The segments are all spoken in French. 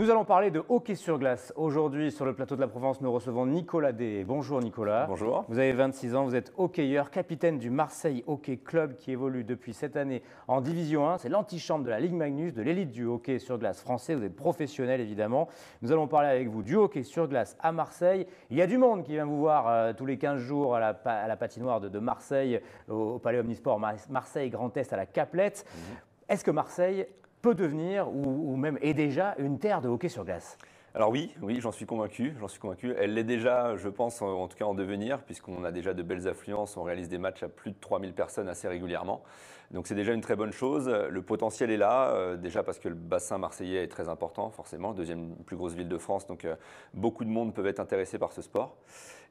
Nous allons parler de hockey sur glace. Aujourd'hui, sur le plateau de la Provence, nous recevons Nicolas Day. Bonjour Nicolas. Bonjour. Vous avez 26 ans, vous êtes hockeyeur, capitaine du Marseille Hockey Club qui évolue depuis cette année en Division 1. C'est l'antichambre de la Ligue Magnus, de l'élite du hockey sur glace français. Vous êtes professionnel évidemment. Nous allons parler avec vous du hockey sur glace à Marseille. Il y a du monde qui vient vous voir tous les 15 jours à la patinoire de Marseille, au Palais Omnisport Marseille Grand Est à la Caplette. Est-ce que Marseille peut devenir, ou même est déjà, une terre de hockey sur glace? Alors oui, j'en suis convaincu. Elle l'est déjà, je pense, en tout cas en devenir, puisqu'on a déjà de belles affluences, on réalise des matchs à plus de 3000 personnes assez régulièrement. Donc c'est déjà une très bonne chose. Le potentiel est là, déjà parce que le bassin marseillais est très important, forcément, deuxième plus grosse ville de France, donc beaucoup de monde peuvent être intéressés par ce sport.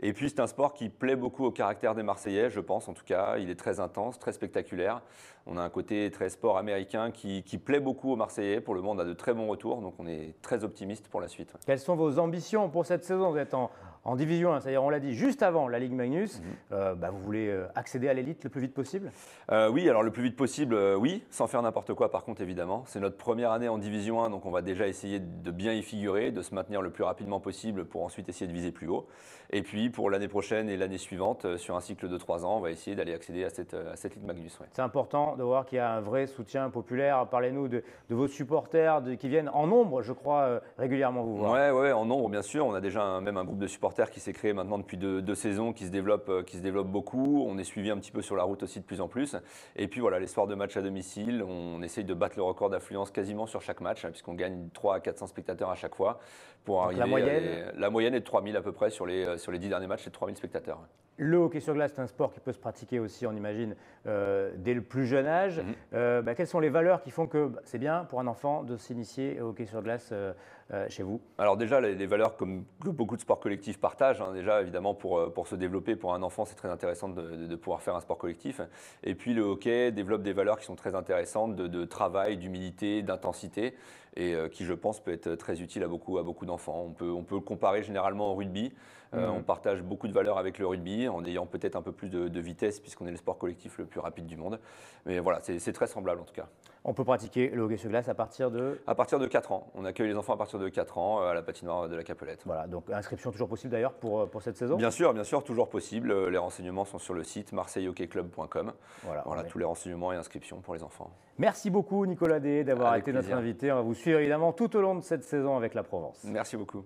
Et puis c'est un sport qui plaît beaucoup au caractère des Marseillais, je pense en tout cas. Il est très intense, très spectaculaire. On a un côté très sport américain qui plaît beaucoup aux Marseillais. Pour le moment, on a de très bons retours, donc on est très optimiste pour la suite. Quelles sont vos ambitions pour cette saison? Vous êtes en Division 1, c'est-à-dire on l'a dit juste avant la Ligue Magnus. Vous voulez accéder à l'élite le plus vite possible? Oui, alors le plus vite possible, oui, sans faire n'importe quoi par contre évidemment. C'est notre première année en Division 1, donc on va déjà essayer de bien y figurer, de se maintenir le plus rapidement possible pour ensuite essayer de viser plus haut. Et puis pour l'année prochaine et l'année suivante, sur un cycle de 3 ans, on va essayer d'aller accéder à cette Ligue Magnus. Ouais. C'est important de voir qu'il y a un vrai soutien populaire. Parlez-nous de vos supporters qui viennent en nombre, je crois, régulièrement vous voir. Ouais, en nombre bien sûr. On a déjà même un groupe de supporters qui s'est créé maintenant depuis deux saisons, qui se développe beaucoup. On est suivi un petit peu sur la route aussi de plus en plus. Et puis voilà, les soirs de match à domicile, on essaye de battre le record d'affluence quasiment sur chaque match, puisqu'on gagne 300 à 400 spectateurs à chaque fois. Pour arriver la moyenne est de 3000 à peu près sur les 10 derniers matchs, c'est 3000 spectateurs. Le hockey sur glace, c'est un sport qui peut se pratiquer aussi, on imagine, dès le plus jeune âge. Quelles sont les valeurs qui font que c'est bien pour un enfant de s'initier au hockey sur glace chez vous? Alors déjà, les valeurs que beaucoup de sports collectifs partagent. Déjà, évidemment, pour se développer, pour un enfant, c'est très intéressant de pouvoir faire un sport collectif. Et puis le hockey développe des valeurs qui sont très intéressantes de travail, d'humilité, d'intensité, et qui, je pense, peut être très utile à beaucoup d'enfants. On peut le comparer généralement au rugby. On partage beaucoup de valeurs avec le rugby, en ayant peut-être un peu plus de vitesse, puisqu'on est le sport collectif le plus rapide du monde. Mais voilà, c'est très semblable en tout cas. On peut pratiquer le hockey sur glace à partir de… À partir de 4 ans. On accueille les enfants à partir de 4 ans à la patinoire de la Capelette. Voilà, donc inscription toujours possible d'ailleurs pour cette saison? Bien sûr, toujours possible. Les renseignements sont sur le site marseillehockeyclub.com. Voilà tous les renseignements et inscriptions pour les enfants. Merci beaucoup Nicolas Day d'avoir été notre invité. On va vous suivre évidemment tout au long de cette saison avec la Provence. Merci beaucoup.